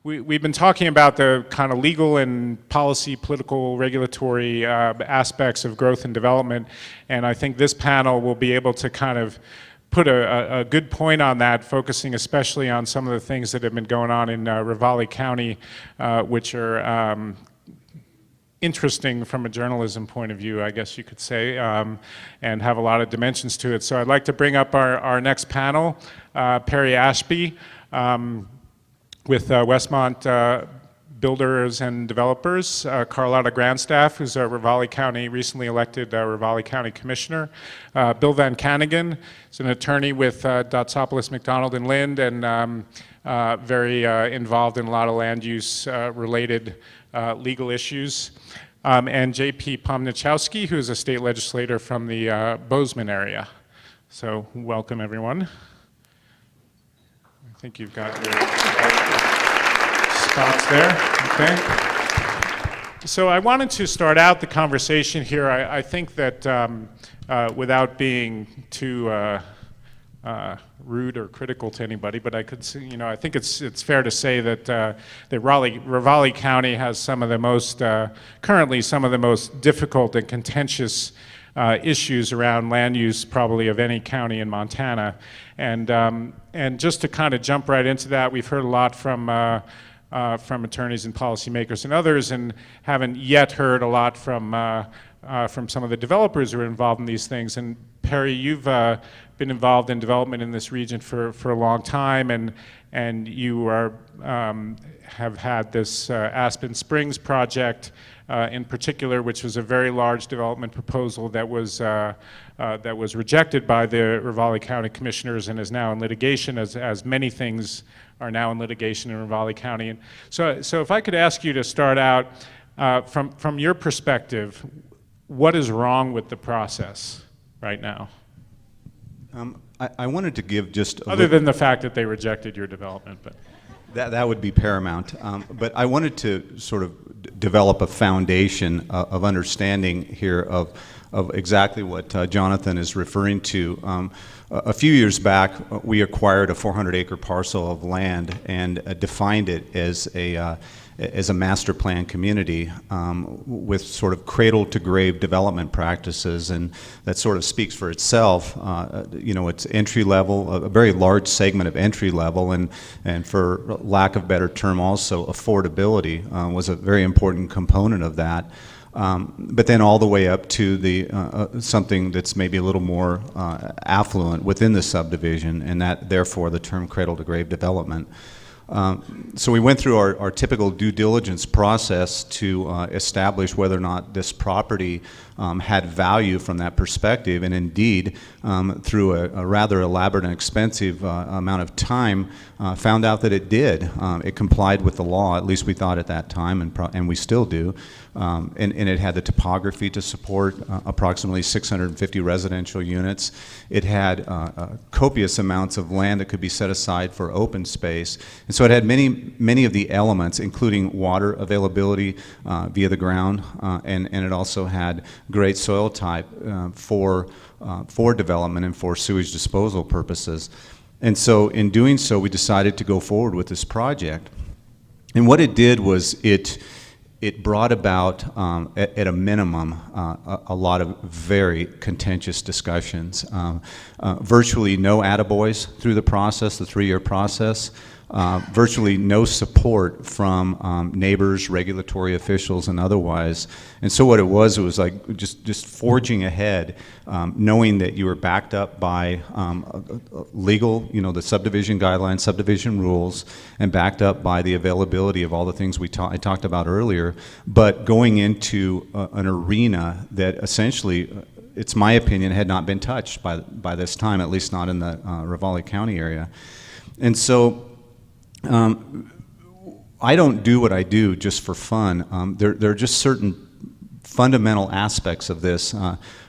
we've been talking about the kind of legal and policy, political, regulatory aspects of growth and development, and I think this panel will be able to kind of put a good point on that, focusing especially on some of the things that have been going on in Ravalli County, which are interesting from a journalism point of view, I guess you could say, and have a lot of dimensions to it. So I'd like to bring up our next panel, Perry Ashby, with Westmont Builders and Developers, Carlotta Grandstaff, who's a Ravalli County, recently elected Ravalli County Commissioner, Bill Van Canagan is an attorney with Dotsopoulos, McDonald and Lind, and very involved in a lot of land use related legal issues, and J.P. Pomnichowski, who's a state legislator from the Bozeman area. So welcome, everyone. I think you've got your spots there, okay. So I wanted to start out the conversation here. I think that without being too rude or critical to anybody, but I could see, you know, I think it's fair to say that Ravalli County has some of the most, currently some of the most difficult and contentious issues around land use probably of any county in Montana. And just to kind of jump right into that, we've heard a lot from attorneys and policymakers and others, and haven't yet heard a lot from some of the developers who are involved in these things. And Perry, you've been involved in development in this region for a long time, and you are have had this Aspen Springs project in particular, which was a very large development proposal that was rejected by the Ravalli County Commissioners and is now in litigation, as many things are now in litigation in Ravalli County. And so if I could ask you to start out from your perspective, what is wrong with the process right now? I wanted to give just other than the fact that they rejected your development, but that would be paramount. But I wanted to sort of develop a foundation of understanding here of exactly what Jonathan is referring to. A few years back, we acquired a 400-acre parcel of land and defined it as a master plan community with sort of cradle-to-grave development practices, and that sort of speaks for itself. You know, it's entry level, a very large segment of entry level, and for lack of better term, also affordability was a very important component of that. But then all the way up to the something that's maybe a little more affluent within the subdivision, and that therefore the term cradle-to-grave development. So we went through our typical due diligence process to establish whether or not this property had value from that perspective, and indeed, through a rather elaborate and expensive amount of time, found out that it did. It complied with the law, at least we thought at that time, and we still do. And it had the topography to support approximately 650 residential units. It had copious amounts of land that could be set aside for open space. And so it had many of the elements, including water availability via the ground, and it also had great soil type for development and for sewage disposal purposes. And so in doing so, we decided to go forward with this project. And what it did was it brought about, at a minimum, a lot of very contentious discussions. Virtually no attaboys through the process, the 3-year process. Virtually no support from neighbors, regulatory officials, and otherwise. And so what it was like just forging ahead, knowing that you were backed up by legal, you know, the subdivision guidelines, subdivision rules, and backed up by the availability of all the things I talked about earlier, but going into an arena that essentially, it's my opinion, had not been touched by this time, at least not in the Ravalli County area. And so I don't do what I do just for fun. There are just certain fundamental aspects of this.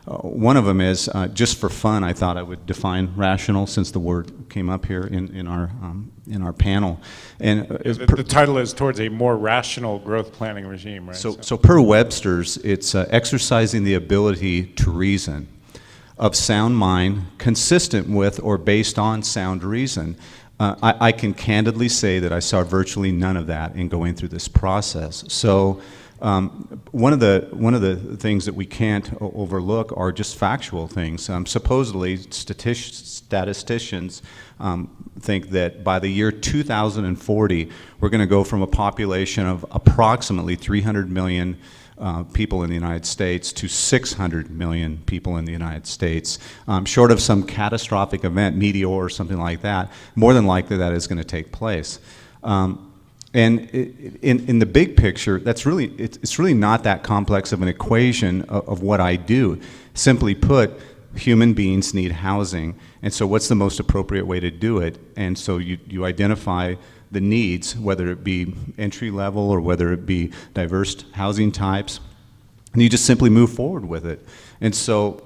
One of them is just for fun. I thought I would define rational, since the word came up here in our panel. And the title is Towards a More Rational Growth Planning Regime, right? So per Webster's, it's exercising the ability to reason, of sound mind, consistent with or based on sound reason. I can candidly say that I saw virtually none of that in going through this process. So one of the things that we can't overlook are just factual things. Supposedly, statisticians think that by the year 2040, we're going to go from a population of approximately 300 million people in the United States to 600 million people in the United States. Short of some catastrophic event, meteor or something like that, more than likely that is going to take place. And in the big picture, it's really not that complex of an equation of what I do. Simply put, human beings need housing, and so what's the most appropriate way to do it? And so you identify the needs, whether it be entry level or whether it be diverse housing types, and you just simply move forward with it. And so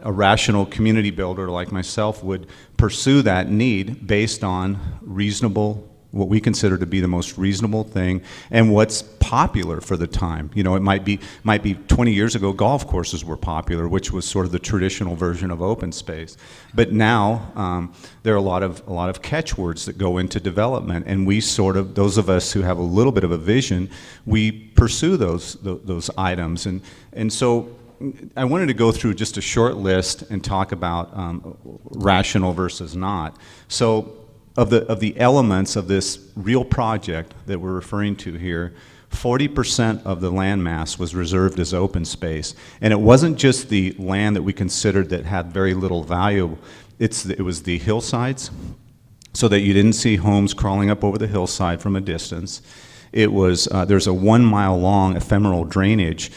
a rational community builder like myself would pursue that need based on what we consider to be the most reasonable thing and what's popular for the time. You know, it might be 20 years ago, golf courses were popular, which was sort of the traditional version of open space. But now there are a lot of catchwords that go into development, and we those of us who have a little bit of a vision, we pursue those items. And so I wanted to go through just a short list and talk about rational versus not. So of the elements of this real project that we're referring to here, 40% of the land mass was reserved as open space. And it wasn't just the land that we considered that had very little value. It was the hillsides, so that you didn't see homes crawling up over the hillside from a distance. It was there's a 1 mile long ephemeral drainage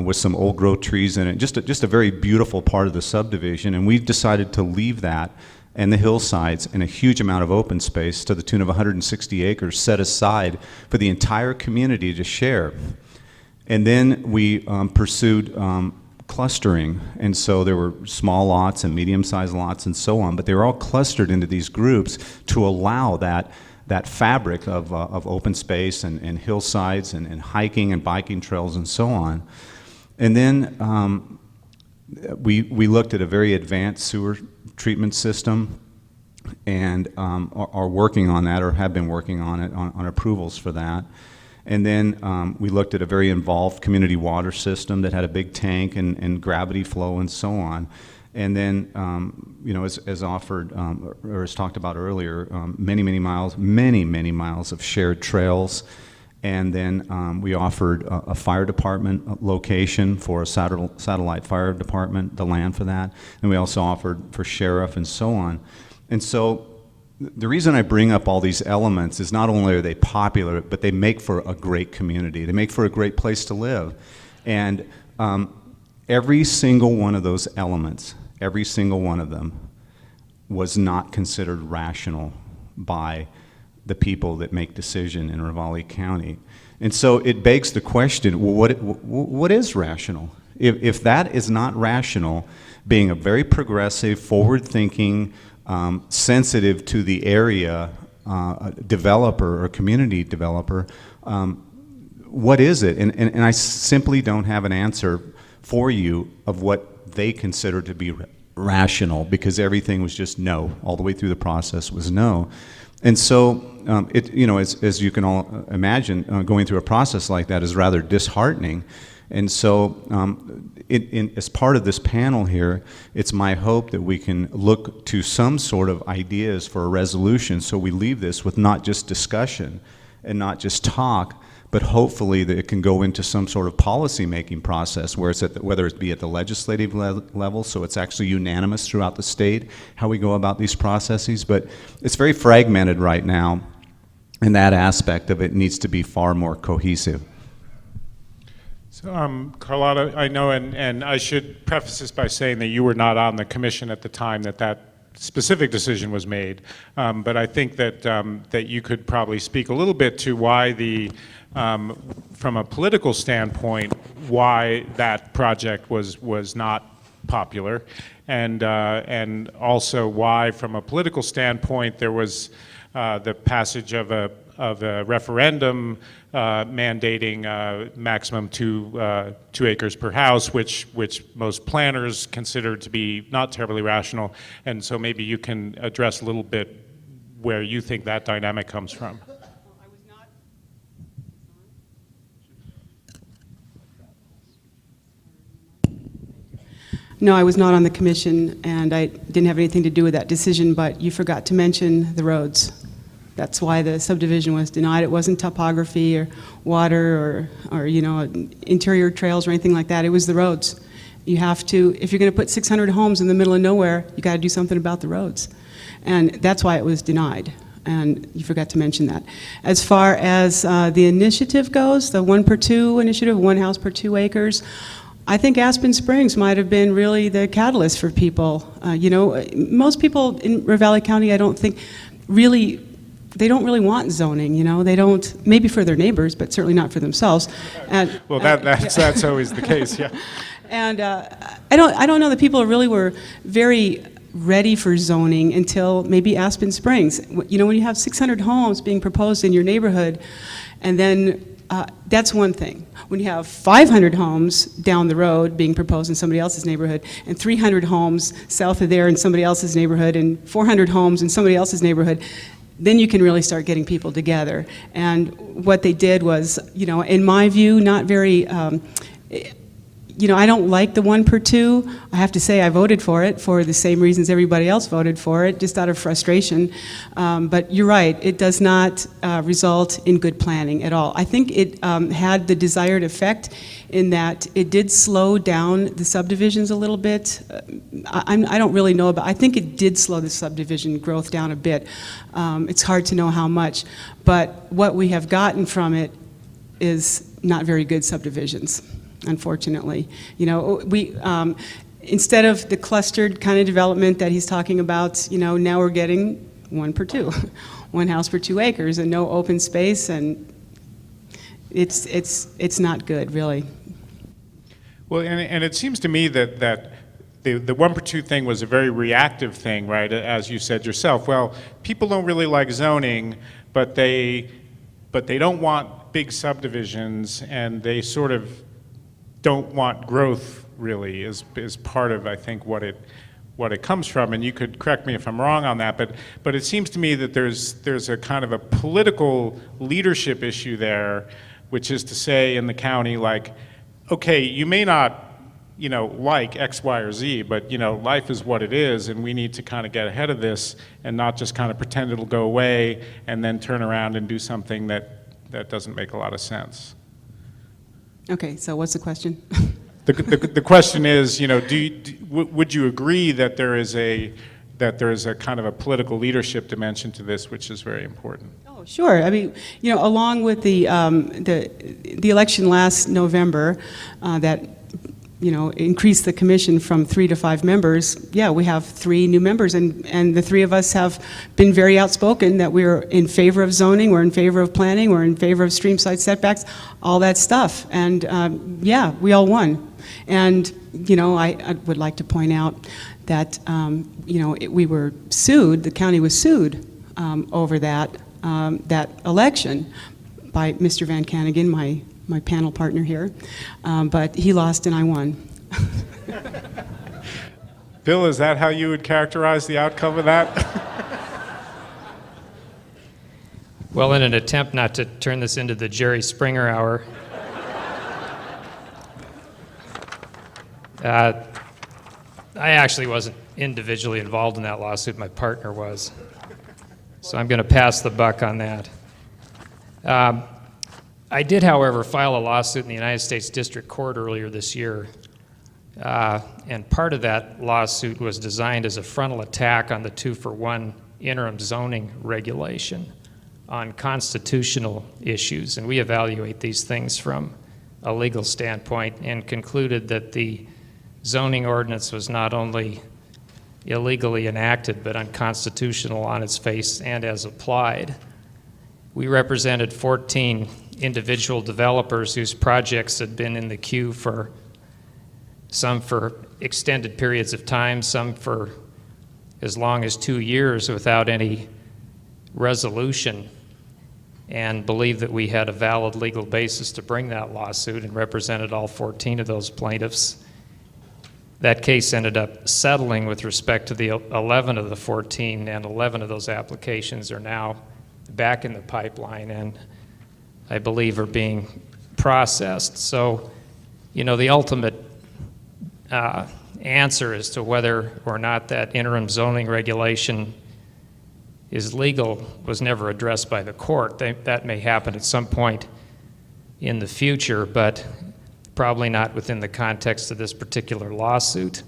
with some old growth trees in it, just a very beautiful part of the subdivision. And we decided to leave that and the hillsides and a huge amount of open space to the tune of 160 acres set aside for the entire community to share. And then we pursued clustering, and so there were small lots and medium-sized lots and so on, but they were all clustered into these groups to allow that fabric of open space and hillsides and hiking and biking trails and so on. And then we looked at a very advanced sewer treatment system and are working on that, or have been working on it, on approvals for that. And then we looked at a very involved community water system that had a big tank and gravity flow and so on. And then, you know, as offered, or as talked about earlier, many miles of shared trails. And then we offered a fire department location for a satellite fire department, the land for that. And we also offered for sheriff and so on. And so the reason I bring up all these elements is not only are they popular, but they make for a great community. They make for a great place to live. And every single one of those elements, every single one of them, was not considered rational by the people that make decision in Ravalli County. And so it begs the question, well, what is rational? If that is not rational, being a very progressive, forward-thinking, sensitive to the area developer or community developer, what is it? And I simply don't have an answer for you of what they consider to be rational, because everything was just no. All the way through the process was no. And so, you know, as you can all imagine, going through a process like that is rather disheartening. And so, as part of this panel here, it's my hope that we can look to some sort of ideas for a resolution, so we leave this with not just discussion and not just talk, but hopefully that it can go into some sort of policy-making process where whether it be at the legislative level, so it's actually unanimous throughout the state how we go about these processes. But it's very fragmented right now, and that aspect of it needs to be far more cohesive. So, Carlotta, I know, and I should preface this by saying that you were not on the commission at the time that specific decision was made, but I think that you could probably speak a little bit to why from a political standpoint, why that project was not popular, and also why, from a political standpoint, there was the passage of a referendum mandating maximum two acres per house, which most planners consider to be not terribly rational. And so maybe you can address a little bit where you think that dynamic comes from. No, I was not on the commission, and I didn't have anything to do with that decision, but you forgot to mention the roads. That's why the subdivision was denied. It wasn't topography or water or interior trails or anything like that. It was the roads. You have to, if you're going to put 600 homes in the middle of nowhere, you got to do something about the roads. And that's why it was denied. And you forgot to mention that. As far as the initiative goes, the 1 per 2 initiative, 1 house per 2 acres, I think Aspen Springs might have been really the catalyst for people. Most people in Ravalli County, I don't think, they don't really want zoning, they don't, maybe for their neighbors, but certainly not for themselves. And, well, that's always the case, yeah. And I don't know that people really were very ready for zoning until maybe Aspen Springs. When you have 600 homes being proposed in your neighborhood, and then that's one thing. When you have 500 homes down the road being proposed in somebody else's neighborhood, and 300 homes south of there in somebody else's neighborhood, and 400 homes in somebody else's neighborhood, then you can really start getting people together. And what they did was, in my view, not very, I don't like the 1 per 2. I have to say I voted for it for the same reasons everybody else voted for it, just out of frustration. But you're right, it does not result in good planning at all. I think it had the desired effect in that it did slow down the subdivisions a little bit. I don't really know about, I think it did slow the subdivision growth down a bit. It's hard to know how much, but what we have gotten from it is not very good subdivisions, unfortunately. Instead of the clustered kind of development that he's talking about, now we're getting 1 per 2, 1 house per 2 acres, and no open space, and it's not good, really. Well, and it seems to me that the 1 per 2 thing was a very reactive thing, right? As you said yourself. Well, people don't really like zoning, but they don't want big subdivisions, and they sort of don't want growth, really, is part of, I think, what it comes from. And you could correct me if I'm wrong on that, but it seems to me that there's a kind of a political leadership issue there, which is to say in the county, like, okay, you may not like X, Y, or Z, but life is what it is, and we need to kind of get ahead of this and not just kind of pretend it'll go away and then turn around and do something that doesn't make a lot of sense. Okay, so what's the question? The question is, would you agree that there is a kind of a political leadership dimension to this, which is very important? Oh, sure. I mean, along with the election last November, that increased the commission from 3 to 5 members. Yeah, we have 3 new members, and the 3 of us have been very outspoken that we're in favor of zoning, we're in favor of planning, we're in favor of stream side setbacks, all that stuff. And yeah, we all won. And I would like to point out that we were sued. The county was sued over that election by Mr. Van Canagan, my panel partner here, but he lost and I won. Bill, is that how you would characterize the outcome of that? Well, in an attempt not to turn this into the Jerry Springer hour, I actually wasn't individually involved in that lawsuit. My partner was. So I'm going to pass the buck on that. I did, however, file a lawsuit in the United States District Court earlier this year. And part of that lawsuit was designed as a frontal attack on the 2-for-1 interim zoning regulation on constitutional issues. And we evaluate these things from a legal standpoint and concluded that the zoning ordinance was not only illegally enacted, but unconstitutional on its face and as applied. We represented 14 individual developers whose projects had been in the queue for some for extended periods of time, some for as long as 2 years without any resolution, and believed that we had a valid legal basis to bring that lawsuit and represented all 14 of those plaintiffs. that case ended up settling with respect to the 11 of the 14, and 11 of those applications are now back in the pipeline and I believe are being processed. So, you know, the ultimate answer as to whether or not that interim zoning regulation is legal was never addressed by the court. That may happen at some point in the future, but probably not within the context of this particular lawsuit.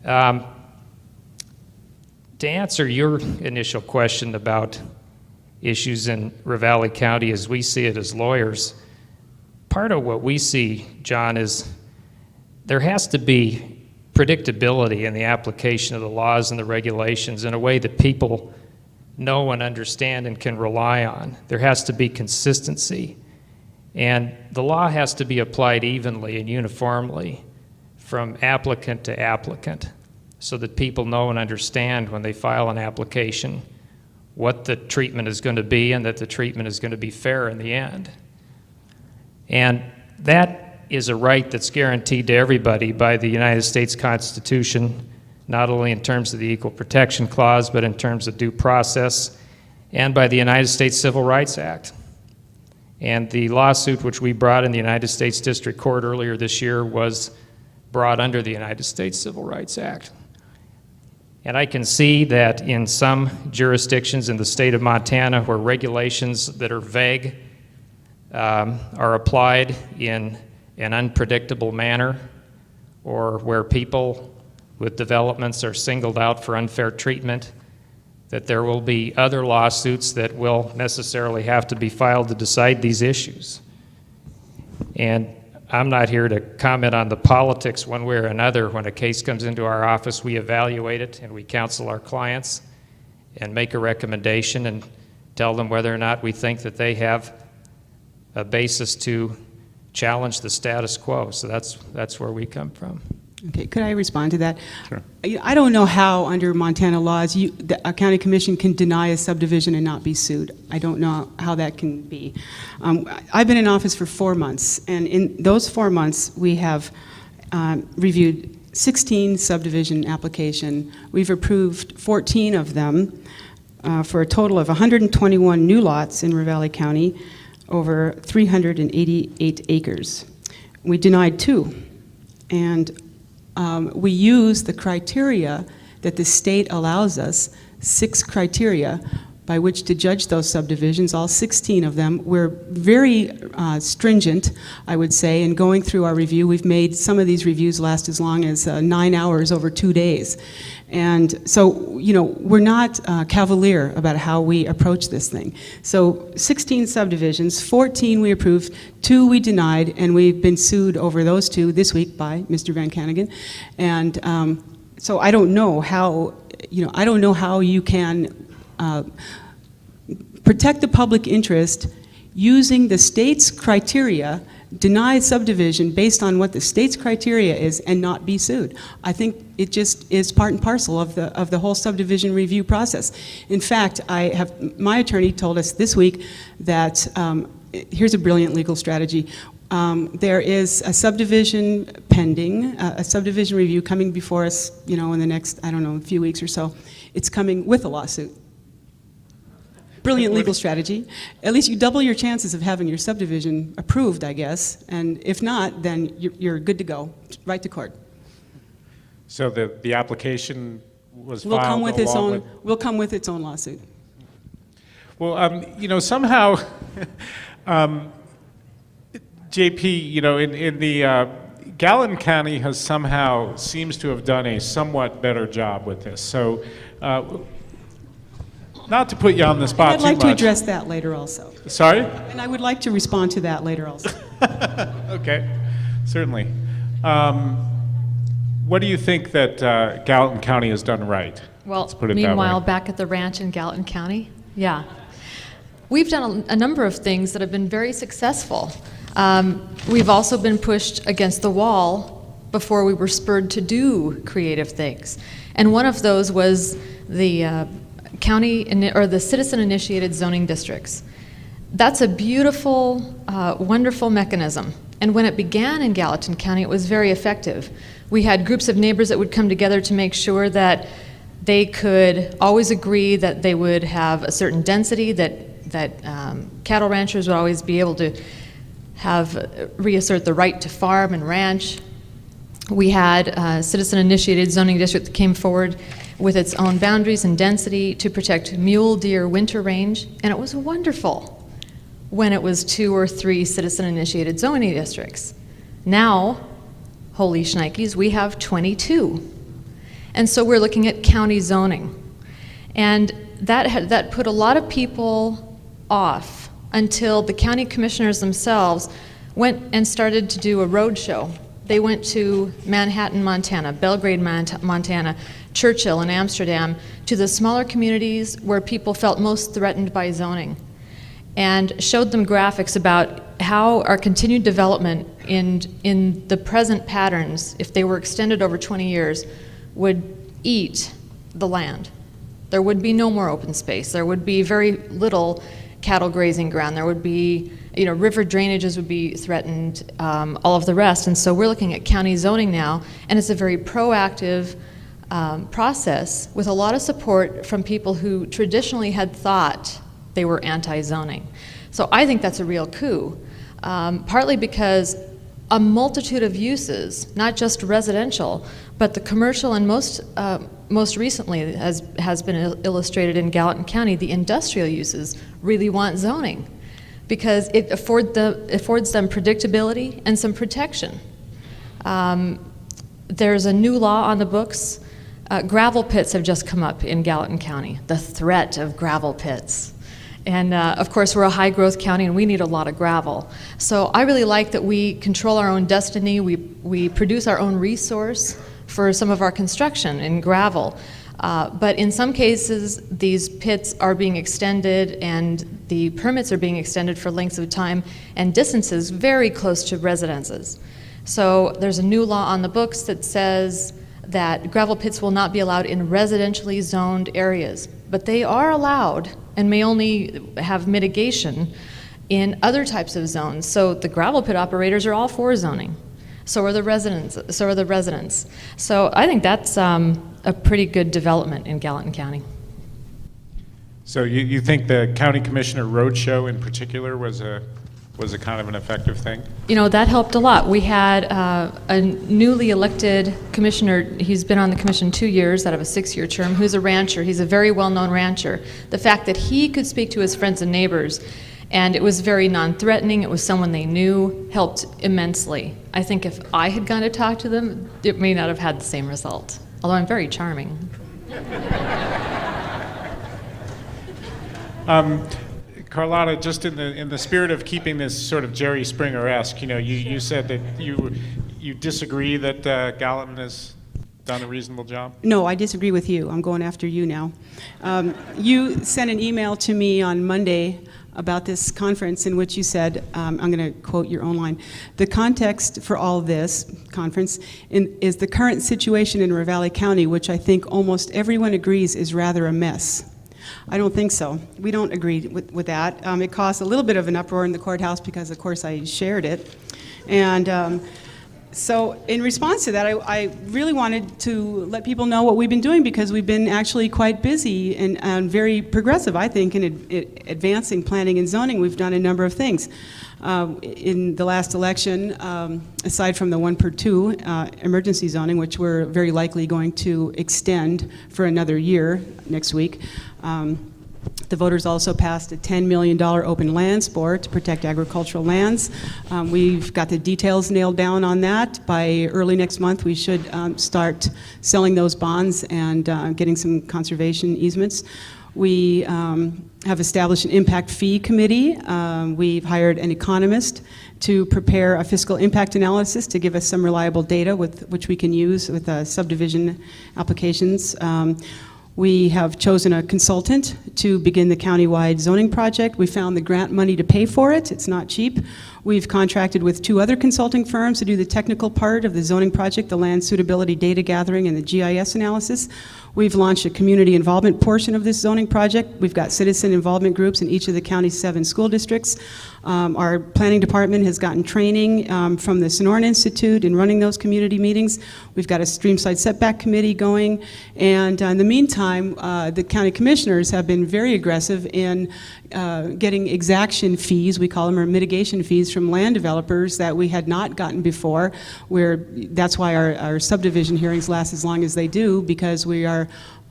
To answer your initial question about issues in Ravalli County as we see it as lawyers, part of what we see, John, is there has to be predictability in the application of the laws and the regulations in a way that people know and understand and can rely on. There has to be consistency. And the law has to be applied evenly and uniformly from applicant to applicant so that people know and understand when they file an application what the treatment is going to be and that the treatment is going to be fair in the end. And that is a right that's guaranteed to everybody by the United States Constitution, not only in terms of the Equal Protection Clause, but in terms of due process, and by the United States Civil Rights Act. And the lawsuit which we brought in the United States District Court earlier this year was brought under the United States Civil Rights Act. And I can see that in some jurisdictions in the state of Montana where regulations that are vague are applied in an unpredictable manner, or where people with developments are singled out for unfair treatment, that there will be other lawsuits that will necessarily have to be filed to decide these issues. And I'm not here to comment on the politics one way or another. When a case comes into our office, we evaluate it and we counsel our clients and make a recommendation and tell them whether or not we think that they have a basis to challenge the status quo. So that's where we come from. Okay, could I respond to that? Sure. I don't know how, under Montana laws, a county commission can deny a subdivision and not be sued. I don't know how that can be. I've been in office for 4 months, and in those 4 months, we have reviewed 16 subdivision applications. We've approved 14 of them for a total of 121 new lots in Ravalli County, over 388 acres. We denied 2, and we use the criteria that the state allows us, 6 criteria by which to judge those subdivisions, all 16 of them. We're very stringent, I would say, in going through our review. We've made some of these reviews last as long as 9 hours over 2 days. And so, you know, we're not cavalier about how we approach this thing. So 16 subdivisions, 14 we approved, 2 we denied, and we've been sued over those 2 this week by Mr. Van Canagan. And so I don't know how, I don't know how you can protect the public interest using the state's criteria, deny subdivision based on what the state's criteria is, and not be sued. I think it just is part and parcel of the whole subdivision review process. In fact, my attorney told us this week that here's a brilliant legal strategy. There is a subdivision pending, a subdivision review coming before us, in the next, I don't know, a few weeks or so. It's coming with a lawsuit. Brilliant legal strategy. At least you double your chances of having your subdivision approved, I guess. And if not, then you're good to go, right to court. So the application was Will filed come with its along own. Will come with its own lawsuit. Well, somehow, JP, in the Gallatin County has somehow seems to have done a somewhat better job with this. So, not to put you on the spot too much. I'd like to address that later also. Sorry? And I would like to respond to that later also. Okay, certainly. What do you think that Gallatin County has done right? Well, Let's put it meanwhile, that way. back at the ranch in Gallatin County, yeah. We've done a number of things that have been very successful. We've also been pushed against the wall before we were spurred to do creative things. And one of those was the the citizen-initiated zoning districts. That's a beautiful, wonderful mechanism. And when it began in Gallatin County, it was very effective. We had groups of neighbors that would come together to make sure that they could always agree that they would have a certain density, that cattle ranchers would always be able to reassert the right to farm and ranch. We had a citizen-initiated zoning district that came forward with its own boundaries and density to protect mule deer winter range, and it was wonderful when it was 2 or 3 citizen-initiated zoning districts. Now, holy shnikes, we have 22. And so we're looking at county zoning. And that put a lot of people off until the county commissioners themselves went and started to do a road show. They went to Manhattan, Montana, Belgrade, Montana, Churchill and Amsterdam, to the smaller communities where people felt most threatened by zoning, and showed them graphics about how our continued development in the present patterns, if they were extended over 20 years, would eat the land. There would be no more open space. There would be very little cattle grazing ground. There would be, river drainages would be threatened, all of the rest. And so we're looking at county zoning now, and it's a very proactive process with a lot of support from people who traditionally had thought they were anti-zoning. So I think that's a real coup, partly because a multitude of uses, not just residential, but the commercial and most recently, as has been illustrated in Gallatin County, the industrial uses really want zoning because it affords them predictability and some protection. There's a new law on the books. Gravel pits have just come up in Gallatin County, the threat of gravel pits. And of course, we're a high-growth county, and we need a lot of gravel. So I really like that we control our own destiny. We produce our own resource for some of our construction in gravel. But in some cases, these pits are being extended, and the permits are being extended for lengths of time and distances very close to residences. So there's a new law on the books that says that gravel pits will not be allowed in residentially zoned areas, but they are allowed and may only have mitigation in other types of zones. So the gravel pit operators are all for zoning. So are the residents. So I think that's a pretty good development in Gallatin County. So you think the county commissioner roadshow in particular was a kind of an effective thing? That helped a lot. We had a newly elected commissioner. He's been on the commission 2 years out of a 6-year term, who's a rancher. He's a very well-known rancher. The fact that he could speak to his friends and neighbors, and it was very non-threatening, it was someone they knew, helped immensely. I think if I had gone to talk to them, it may not have had the same result, although I'm very charming. Carlotta, just in the spirit of keeping this sort of Jerry Springer-esque, you said that you disagree that Gallatin has done a reasonable job? No, I disagree with you. I'm going after you now. You sent an email to me on Monday about this conference in which you said, I'm going to quote your own line, "The context for all this conference is the current situation in Ravalli County, which I think almost everyone agrees is rather a mess." I don't think so. We don't agree with that. It caused a little bit of an uproar in the courthouse because, of course, I shared it. And so in response to that, I really wanted to let people know what we've been doing, because we've been actually quite busy and very progressive, I think, in advancing planning and zoning. We've done a number of things. In the last election, aside from the 1/2 emergency zoning, which we're very likely going to extend for another year next week, the voters also passed a $10 million open lands board to protect agricultural lands. We've got the details nailed down on that. By early next month, we should start selling those bonds and getting some conservation easements. We have established an impact fee committee. We've hired an economist to prepare a fiscal impact analysis to give us some reliable data with which we can use with subdivision applications. We have chosen a consultant to begin the countywide zoning project. We found the grant money to pay for it. It's not cheap. We've contracted with 2 other consulting firms to do the technical part of the zoning project, the land suitability data gathering and the GIS analysis. We've launched a community involvement portion of this zoning project. We've got citizen involvement groups in each of the county's 7 school districts. Our planning department has gotten training from the Sonoran Institute in running those community meetings. We've got a streamside setback committee going, and in the meantime, the county commissioners have been very aggressive in getting exaction fees, we call them, or mitigation fees from land developers that we had not gotten before, where that's why our subdivision hearings last as long as they do, because we are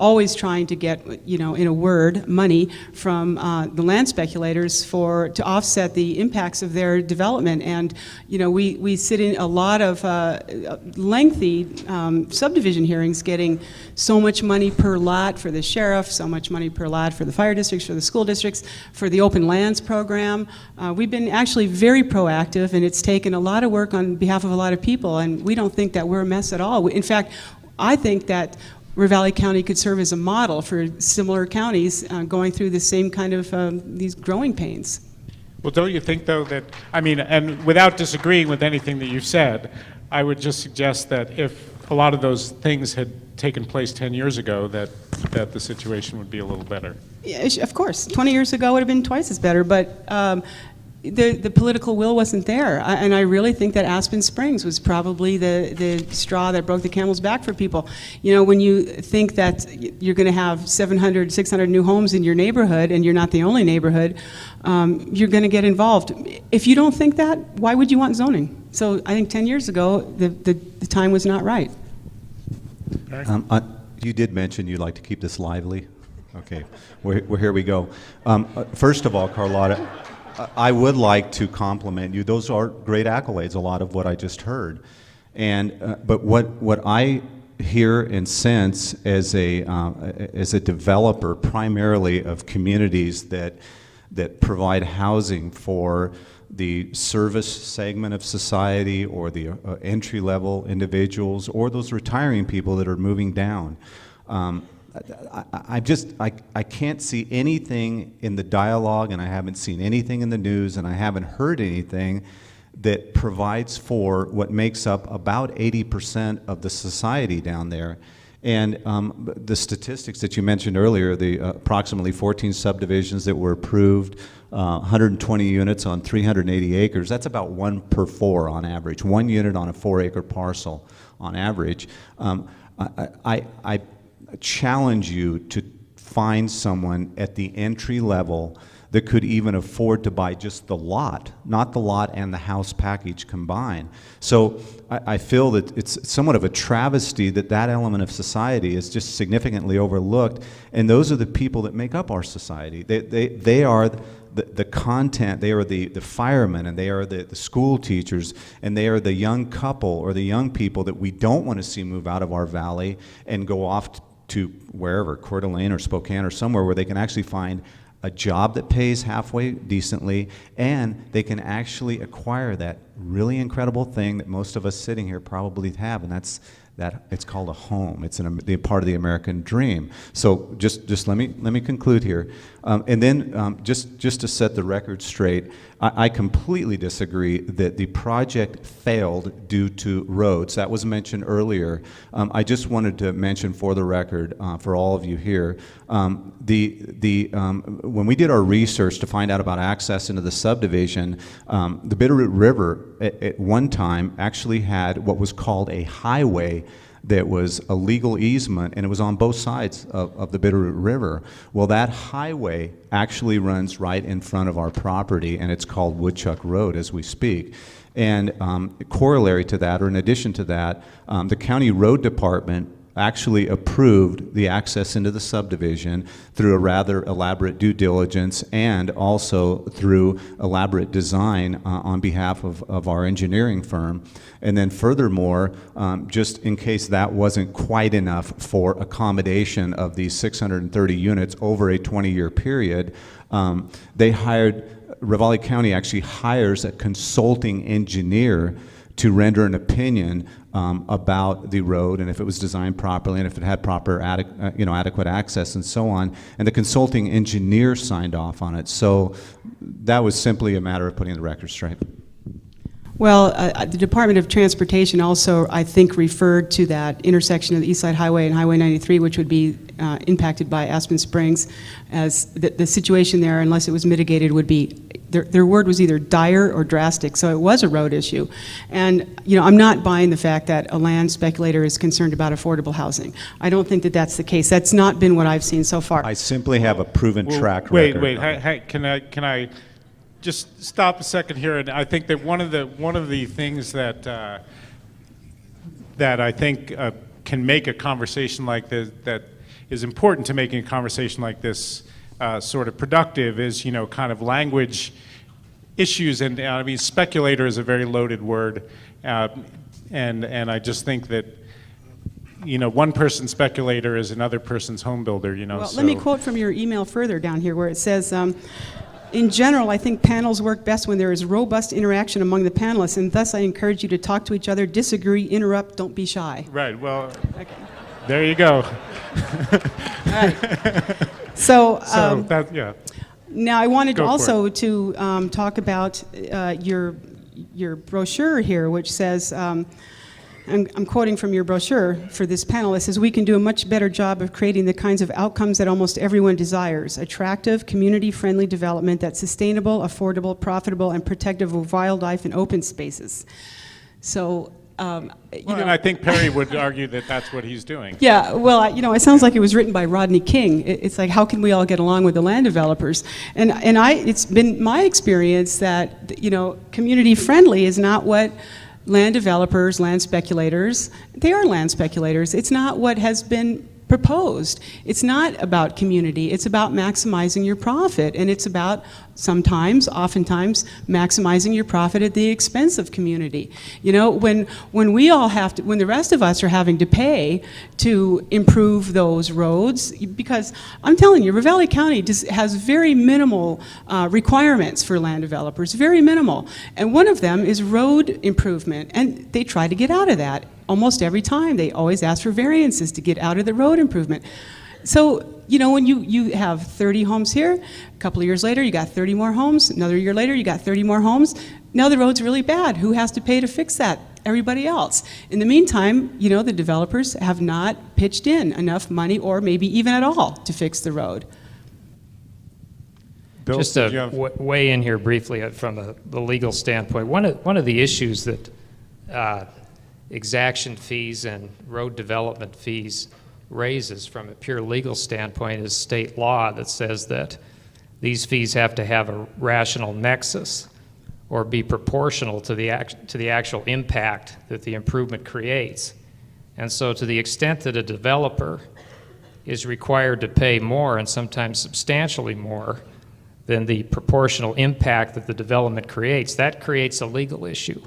always trying to get, in a word, money from the land speculators to offset the impacts of their development. And, we sit in a lot of lengthy subdivision hearings getting so much money per lot for the sheriff, so much money per lot for the fire districts, for the school districts, for the open lands program. We've been actually very proactive, and it's taken a lot of work on behalf of a lot of people, and we don't think that we're a mess at all. In fact, I think that Ravalli County could serve as a model for similar counties going through the same kind of these growing pains. Well, don't you think, though, that, and without disagreeing with anything that you've said, I would just suggest that if a lot of those things had taken place 10 years ago, that the situation would be a little better. Yeah, of course. 20 years ago would have been twice as better, but the political will wasn't there. And I really think that Aspen Springs was probably the straw that broke the camel's back for people. When you think that you're going to have 700, 600 new homes in your neighborhood, and you're not the only neighborhood, you're going to get involved. If you don't think that, why would you want zoning? So I think 10 years ago, the time was not right. You did mention you'd like to keep this lively. Okay, well, here we go. First of all, Carlotta, I would like to compliment you. Those are great accolades, a lot of what I just heard. But what I hear and sense as a developer, primarily of communities that provide housing for the service segment of society, or the entry-level individuals, or those retiring people that are moving down. I can't see anything in the dialogue, and I haven't seen anything in the news, and I haven't heard anything that provides for what makes up about 80% of the society down there. And the statistics that you mentioned earlier, the approximately 14 subdivisions that were approved, 120 units on 380 acres, that's about 1 per 4 on average, 1 unit on a 4-acre parcel on average. I challenge you to find someone at the entry level that could even afford to buy just the lot, not the lot and the house package combined. So I feel that it's somewhat of a travesty that that element of society is just significantly overlooked, and those are the people that make up our society. They are the content, they are the firemen, and they are the school teachers, and they are the young couple or the young people that we don't want to see move out of our valley and go off to wherever, Coeur d'Alene or Spokane or somewhere where they can actually find a job that pays halfway decently, and they can actually acquire that really incredible thing that most of us sitting here probably have, and that's that it's called a home. It's the part of the American dream. So just let me conclude here, and then just to set the record straight, I completely disagree that the project failed due to roads. That was mentioned earlier. I just wanted to mention for the record, for all of you here, when we did our research to find out about access into the subdivision, the Bitterroot River at one time actually had what was called a highway that was a legal easement, and it was on both sides of the Bitterroot River. Well, that highway actually runs right in front of our property, and it's called Woodchuck Road as we speak. And corollary to that, or in addition to that, the county road department actually approved the access into the subdivision through a rather elaborate due diligence, and also through elaborate design on behalf of our engineering firm. And then furthermore, just in case that wasn't quite enough for accommodation of these 630 units over a 20-year period, Ravalli County actually hires a consulting engineer to render an opinion about the road, and if it was designed properly, and if it had proper adequate access, and so on. And the consulting engineer signed off on it. So that was simply a matter of putting the record straight. Well, the Department of Transportation also, I think, referred to that intersection of the East Side Highway and Highway 93, which would be impacted by Aspen Springs, as the situation there, unless it was mitigated, would be, their word was either dire or drastic, so it was a road issue. And, you know, I'm not buying the fact that a land speculator is concerned about affordable housing. I don't think that that's the case. That's not been what I've seen so far. I simply have a proven track Wait, record. hey, can I just stop a second here? And I think that one of the things that that I think can make a conversation like this, that is important to making a conversation like this sort of productive, is, you know, kind of language issues. And I mean, speculator is a very loaded word, and I just think that, you know, one person's speculator is another person's home builder, you know. Well, so. let me quote from your email further down here where it says, in general, I think panels work best when there is robust interaction among the panelists, and thus I encourage you to talk to each other, disagree, interrupt, don't be shy. Right, well, Okay. there you go. All right. So, So that, yeah. now I wanted Go for also to talk about your brochure here, which says, I'm quoting from your brochure for this panel. It says, we can do a much better job of creating the kinds of outcomes that almost everyone desires: attractive, community-friendly development that's sustainable, affordable, profitable, and protective of wildlife and open spaces. So, you Well, know, and I think Perry would argue that that's what he's doing. yeah, well, you know, it sounds like it was written by Rodney King. It's like, how can we all get along with the land developers? And it's been my experience that, you know, community friendly is not what land developers, land speculators, they are land speculators. It's not what has been proposed. It's not about community. It's about maximizing your profit, and it's about oftentimes, maximizing your profit at the expense of community. You know, when we all have to, when the rest of us are having to pay to improve those roads, because I'm telling you, Ravalli County has very minimal requirements for land developers, very minimal. And one of them is road improvement, and they try to get out of that. Almost every time, they always ask for variances to get out of the road improvement. So, you know, when you have 30 homes here, a couple of years later, you got 30 more homes. Another year later, you got 30 more homes. Now the road's really bad. Who has to pay to fix that? Everybody else. In the meantime, you know, the developers have not pitched in enough money, or maybe even at all, to fix the road. Bill, Just did you to have- weigh in here briefly from the legal standpoint, one of the issues that exaction fees and road development fees raises from a pure legal standpoint is state law that says that these fees have to have a rational nexus or be proportional to the actual impact that the improvement creates. And so to the extent that a developer is required to pay more, and sometimes substantially more, than the proportional impact that the development creates, that creates a legal issue.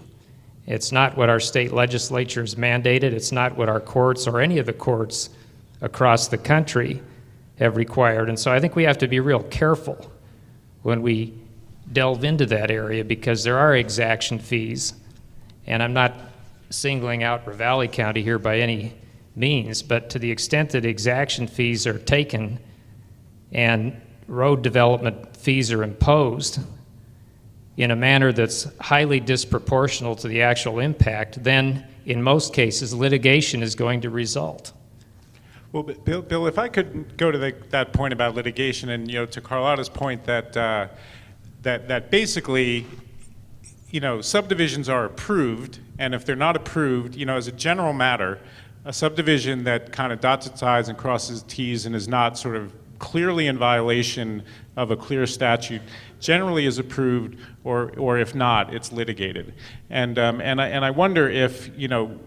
It's not what our state legislature has mandated. It's not what our courts or any of the courts across the country have required. And so I think we have to be real careful when we delve into that area, because there are exaction fees. And I'm not singling out Ravalli County here by any means, but to the extent that exaction fees are taken and road development fees are imposed in a manner that's highly disproportional to the actual impact, then in most cases litigation is going to result. Well, Bill, if I could go to that point about litigation, and, you know, to Carlotta's point that that basically, you know, subdivisions are approved, and if they're not approved, you know, as a general matter, a subdivision that kind of dots its I's and crosses T's and is not sort of clearly in violation of a clear statute generally is approved, or if not, it's litigated. And I wonder if, you know,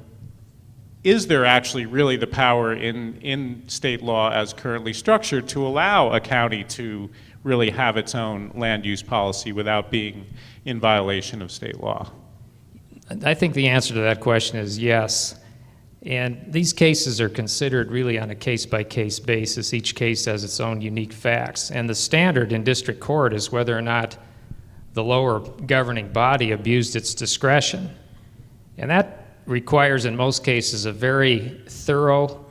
is there actually really the power in state law as currently structured to allow a county to really have its own land use policy without being in violation of state law? I think the answer to that question is yes. And these cases are considered really on a case-by-case basis. Each case has its own unique facts. And the standard in district court is whether or not the lower governing body abused its discretion. And that requires, in most cases, a very thorough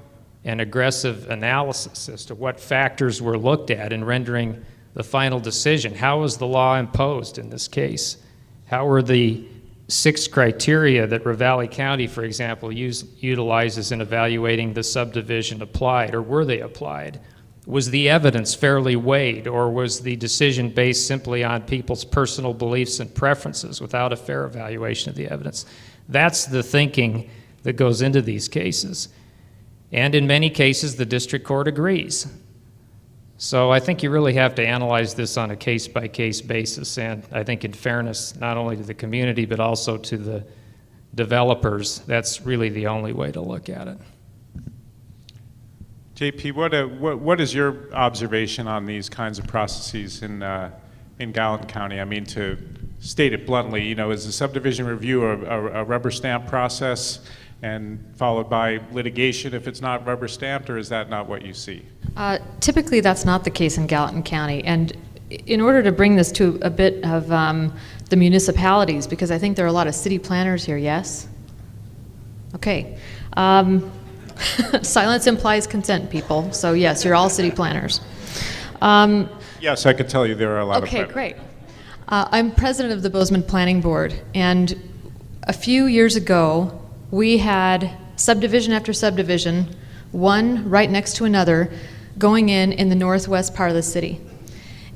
and aggressive analysis as to what factors were looked at in rendering the final decision. How was the law imposed in this case? How were the 6 criteria that Ravalli County, for example, utilizes in evaluating the subdivision applied, or were they applied? Was the evidence fairly weighed, or was the decision based simply on people's personal beliefs and preferences without a fair evaluation of the evidence? That's the thinking that goes into these cases. And in many cases, the district court agrees. So I think you really have to analyze this on a case-by-case basis, and I think in fairness, not only to the community, but also to the developers, that's really the only way to look at it. JP, what is your observation on these kinds of processes in Gallatin County? I mean, to state it bluntly, is the subdivision review a rubber stamp process and followed by litigation if it's not rubber stamped, or is that not what you see? Typically, that's not the case in Gallatin County. And in order to bring this to a bit of the municipalities, because I think there are a lot of city planners here, yes? Okay. Silence implies consent, people. So yes, you're all city planners. Yes, I could tell you there are a lot of Okay, planners. great. I'm president of the Bozeman Planning Board, and a few years ago, we had subdivision after subdivision, one right next to another, going in the northwest part of the city.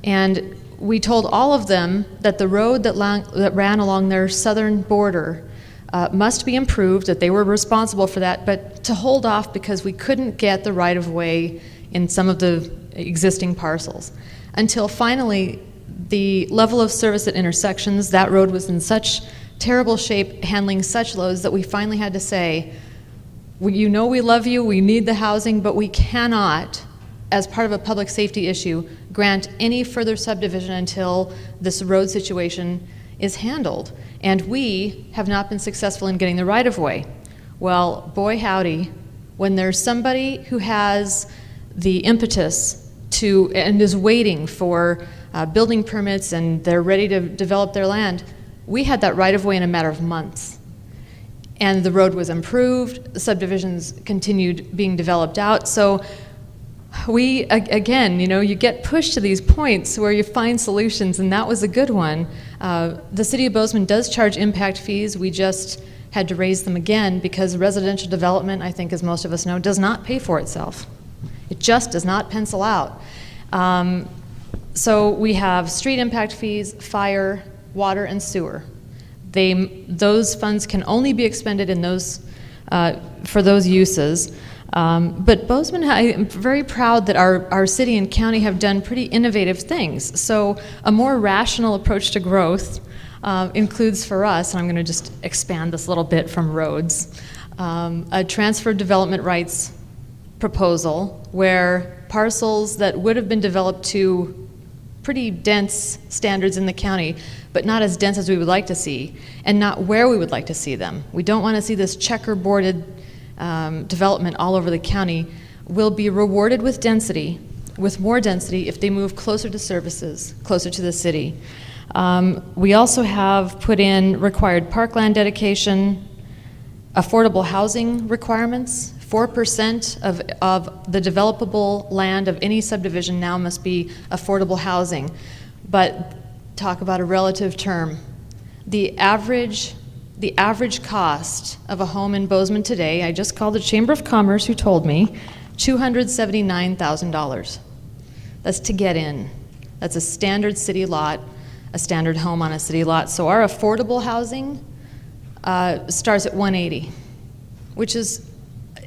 And we told all of them that the road that ran along their southern border must be improved, that they were responsible for that, but to hold off because we couldn't get the right-of-way in some of the existing parcels. Until finally, the level of service at intersections, that road was in such terrible shape, handling such loads, that we finally had to say, we love you, we need the housing, but we cannot, as part of a public safety issue, grant any further subdivision until this road situation is handled. And we have not been successful in getting the right-of-way. Well, boy howdy, when there's somebody who has the impetus to, and is waiting for building permits and they're ready to develop their land, we had that right-of-way in a matter of months. And the road was improved, the subdivisions continued being developed out. So we, again, you get pushed to these points where you find solutions, and that was a good one. The city of Bozeman does charge impact fees. We just had to raise them again because residential development, I think as most of us know, does not pay for itself. It just does not pencil out. So we have street impact fees, fire, water, and sewer. Those funds can only be expended in those for those uses. But Bozeman, I am very proud that our city and county have done pretty innovative things. So a more rational approach to growth includes for us, and I'm going to just expand this a little bit from roads, a transfer of development rights proposal where parcels that would have been developed to pretty dense standards in the county, but not as dense as we would like to see, and not where we would like to see them. We don't want to see this checkerboarded development all over the county, will be rewarded with density, with more density if they move closer to services, closer to the city. We also have put in required parkland dedication, affordable housing requirements. 4% of the developable land of any subdivision now must be affordable housing. But talk about a relative term. The average cost of a home in Bozeman today, I just called the Chamber of Commerce who told me, $279,000. That's to get in. That's a standard city lot, a standard home on a city lot. So our affordable housing starts at $180,000, which is,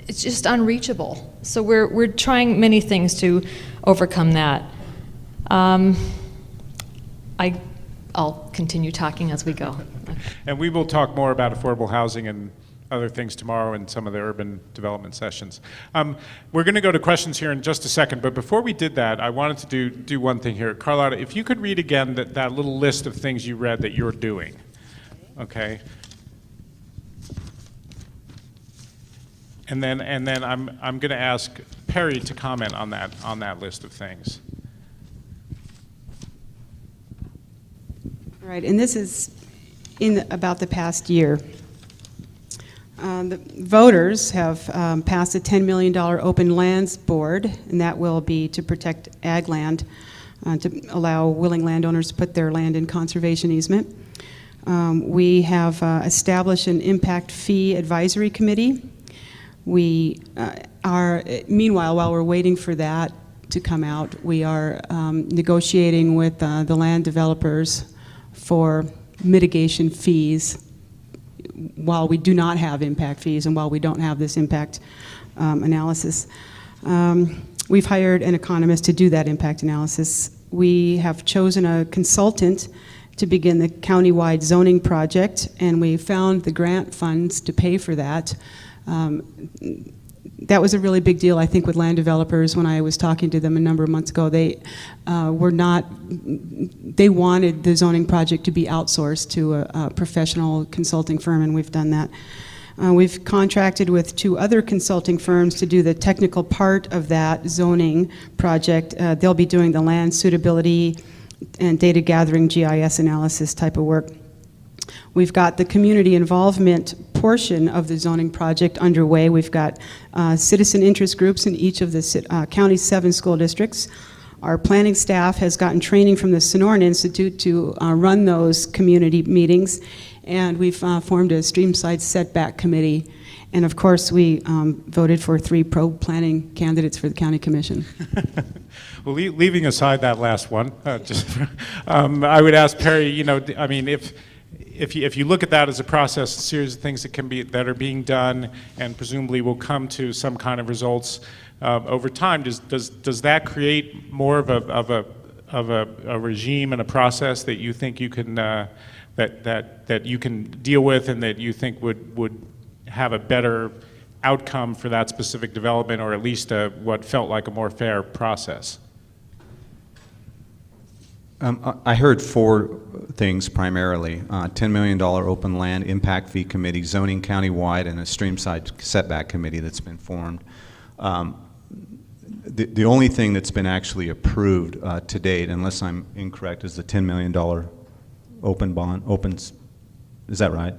it's just unreachable. So we're trying many things to overcome that. I'll continue talking as we go. And we will talk more about affordable housing and other things tomorrow in some of the urban development sessions. We're going to go to questions here in just a second, but before we did that, I wanted to do one thing here. Carlotta, if you could read again that little list of things you read that you're doing, okay? And then I'm going to ask Perry to comment on that list of things. Right, and this is in about the past year. The voters have passed a $10 million open lands board, and that will be to protect ag land, to allow willing landowners to put their land in conservation easement. We have established an impact fee advisory committee. We meanwhile, while we're waiting for that to come out, we are negotiating with the land developers for mitigation fees while we do not have impact fees and while we don't have this impact analysis. We've hired an economist to do that impact analysis. We have chosen a consultant to begin the countywide zoning project, and we found the grant funds to pay for that. That was a really big deal, I think, with land developers. When I was talking to them a number of months ago, they wanted the zoning project to be outsourced to a professional consulting firm, and we've done that. We've contracted with 2 other consulting firms to do the technical part of that zoning project. They'll be doing the land suitability and data gathering, GIS analysis type of work. We've got the community involvement portion of the zoning project underway. We've got citizen interest groups in each of the county's 7 school districts. Our planning staff has gotten training from the Sonoran Institute to run those community meetings, and we've formed a streamside setback committee. And of course, we voted for 3 pro-planning candidates for the county commission. Well, leaving aside that last one, I would ask Perry, I mean, if you look at that as a process, a series of things that are being done and presumably will come to some kind of results over time, does that create more of a regime and a process that you think you can that you can deal with and that you think would have a better outcome for that specific development, or at least what felt like a more fair process? I heard 4 things primarily: $10 million open land impact fee committee, zoning countywide, and a streamside setback committee that's been formed. The only thing that's been actually approved to date, unless I'm incorrect, is the $10 million open bond. Is that right?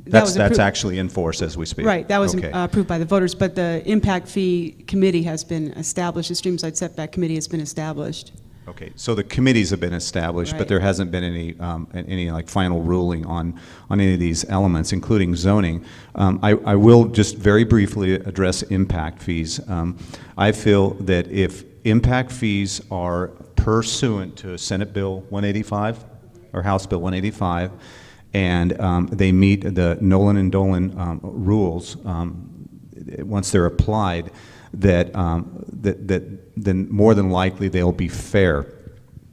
That's actually in force as we speak. Right, that was okay. Approved by the voters, but the impact fee committee has been established, the streamside setback committee has been established. Okay, so the committees have been established, Right. but there hasn't been any like final ruling on any of these elements, including zoning. I will just very briefly address impact fees. I feel that if impact fees are pursuant to Senate Bill 185 or House Bill 185, and they meet the Nolan and Dolan rules once they're applied, then more than likely they'll be fair.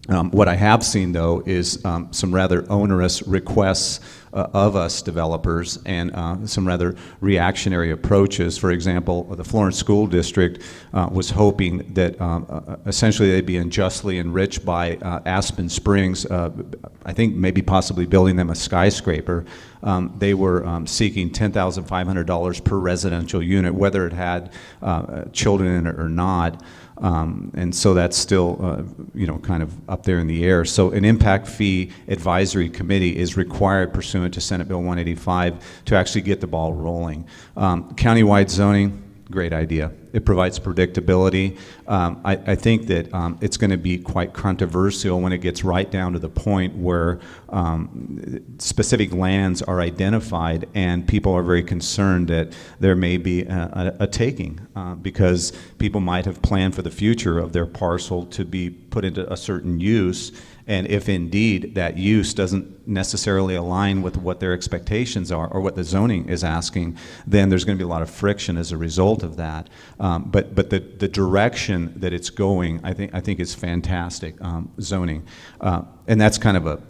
What I have seen, though, is some rather onerous requests of us developers and some rather reactionary approaches. For example, the Florence School District was hoping that essentially they'd be unjustly enriched by Aspen Springs, I think maybe possibly building them a skyscraper. They were seeking $10,500 per residential unit, whether it had children in it or not. And so that's still, kind of up there in the air. So an impact fee advisory committee is required pursuant to Senate Bill 185 to actually get the ball rolling. Countywide zoning, great idea. It provides predictability. I think that it's going to be quite controversial when it gets right down to the point where specific lands are identified and people are very concerned that there may be a taking because people might have planned for the future of their parcel to be put into a certain use. And if indeed that use doesn't necessarily align with what their expectations are or what the zoning is asking, then there's going to be a lot of friction as a result of that. But the direction that it's going, I think is fantastic, zoning. And that's kind of a,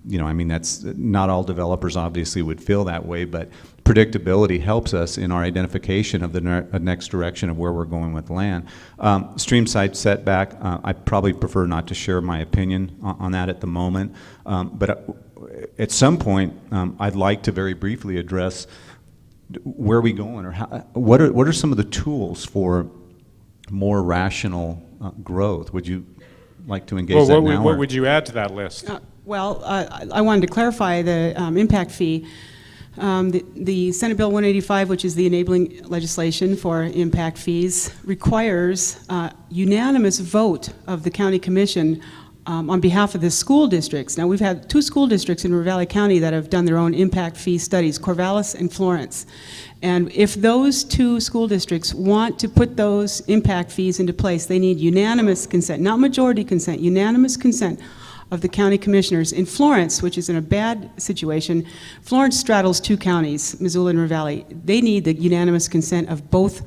that's not all developers obviously would feel that way, but predictability helps us in our identification of the next direction of where we're going with land. Streamside setback, I probably prefer not to share my opinion on that at the moment, but at some point I'd like to very briefly address where are we going, or what are some of the tools for more rational growth? Would you like to engage that now? What would you add to that list? I wanted to clarify the impact fee. The Senate Bill 185, which is the enabling legislation for impact fees, requires unanimous vote of the county commission on behalf of the school districts. Now, we've had 2 school districts in Ravalli County that have done their own impact fee studies, Corvallis and Florence. And if those 2 school districts want to put those impact fees into place, they need unanimous consent, not majority consent, unanimous consent of the county commissioners. In Florence, which is in a bad situation, Florence straddles 2 counties, Missoula and Ravalli. They need the unanimous consent of both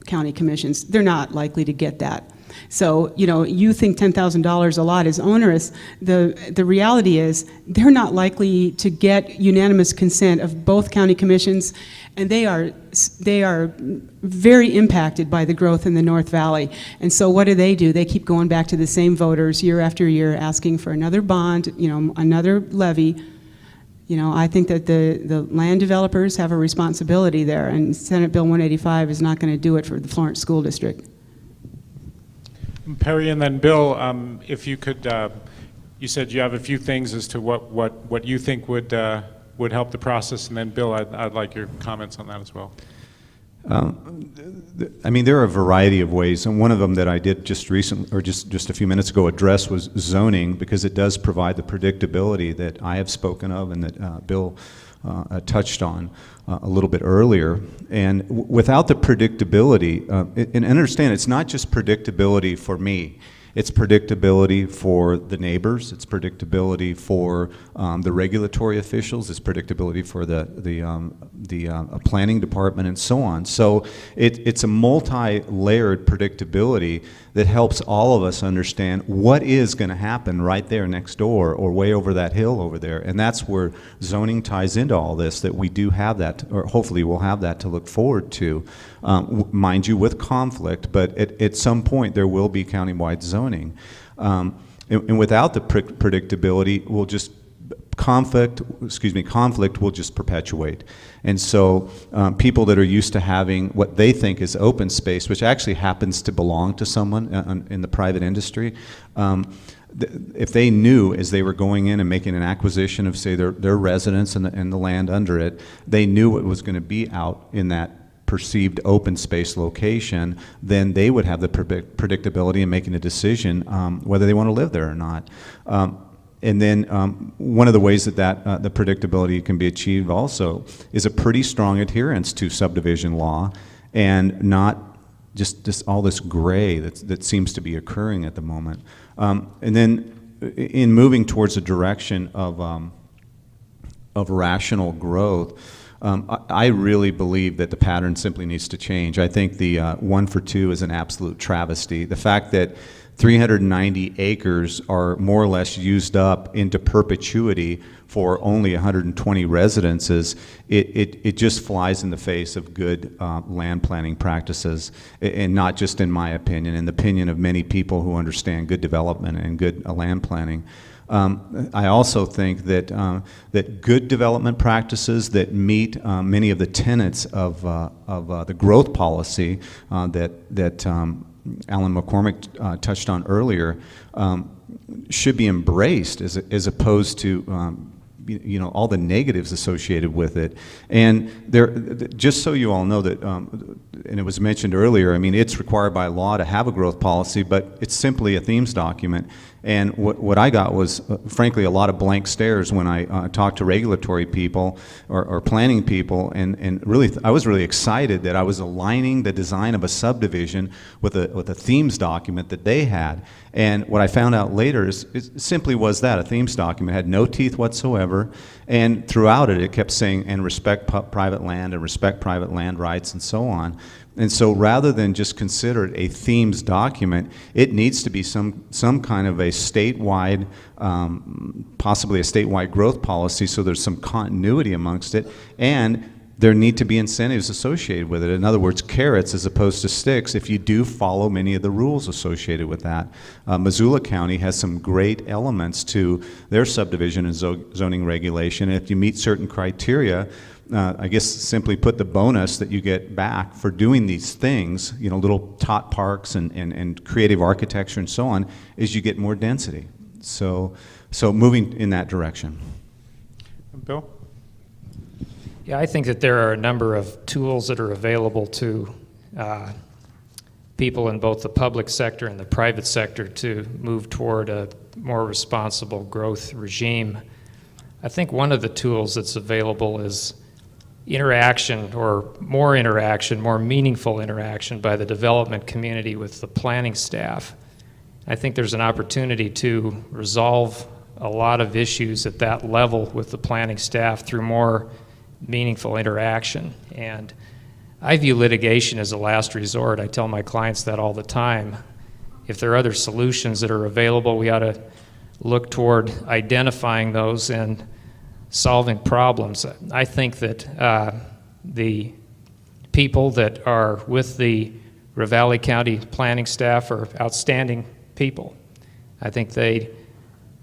county commissions. They're not likely to get that. So, you know, you think $10,000 a lot is onerous. The reality is they're not likely to get unanimous consent of both county commissions, and they are very impacted by the growth in the North Valley. And so what do? They keep going back to the same voters year after year, asking for another bond, you know, another levy. You know, I think that the land developers have a responsibility there, and Senate Bill 185 is not going to do it for the Florence School District. Perry, and then Bill, if you could, you said you have a few things as to what you think would help the process, and then Bill, I'd like your comments on that as well. I mean, there are a variety of ways, and one of them that I did just recently, or just a few minutes ago, address was zoning, because it does provide the predictability that I have spoken of and that Bill touched on a little bit earlier. And without the predictability, and understand, it's not just predictability for me. It's predictability for the neighbors. It's predictability for the regulatory officials. It's predictability for the planning department and so on. So it's a multi-layered predictability that helps all of us understand what is going to happen right there next door or way over that hill over there. And that's where zoning ties into all this, that we do have that, or hopefully we'll have that to look forward to. Mind you, with conflict, but at some point there will be countywide zoning. And without the predictability, we'll just conflict will just perpetuate. And so people that are used to having what they think is open space, which actually happens to belong to someone in the private industry, if they knew as they were going in and making an acquisition of, say, their residence and the land under it, they knew what was going to be out in that perceived open space location, then they would have the predictability in making a decision whether they want to live there or not. And then one of the ways that the predictability can be achieved also is a pretty strong adherence to subdivision law, and not just all this gray that seems to be occurring at the moment. And then in moving towards a direction of rational growth, I really believe that the pattern simply needs to change. I think the 1 for 2 is an absolute travesty. The fact that 390 acres are more or less used up into perpetuity for only 120 residences, it just flies in the face of good land planning practices, and not just in my opinion, in the opinion of many people who understand good development and good land planning. I also think that that good development practices that meet many of the tenets of the growth policy that Alan McCormick touched on earlier should be embraced, as opposed to you know, all the negatives associated with it. And there, just so you all know that, and it was mentioned earlier, I mean, it's required by law to have a growth policy, but it's simply a themes document. And what I got was, frankly, a lot of blank stares when I talked to regulatory people or planning people, and really, I was really excited that I was aligning the design of a subdivision with a themes document that they had. And what I found out later is it simply was that, a themes document, had no teeth whatsoever, and throughout it kept saying, and respect private land, and respect private land rights, and so on. And so rather than just consider it a themes document, it needs to be some kind of a statewide, possibly a statewide growth policy, so there's some continuity amongst it, and there need to be incentives associated with it. In other words, carrots as opposed to sticks if you do follow many of the rules associated with that. Missoula County has some great elements to their subdivision and zoning regulation, and if you meet certain criteria, I guess simply put, the bonus that you get back for doing these things, you know, little tot parks and creative architecture and so on, is you get more density. So moving in that direction. Bill? Yeah, I think that there are a number of tools that are available to people in both the public sector and the private sector to move toward a more responsible growth regime. I think one of the tools that's available is interaction, or more meaningful interaction by the development community with the planning staff. I think there's an opportunity to resolve a lot of issues at that level with the planning staff through more meaningful interaction. And I view litigation as a last resort. I tell my clients that all the time. If there are other solutions that are available, we ought to look toward identifying those and solving problems. I think that the people that are with the Ravalli County planning staff are outstanding people. I think they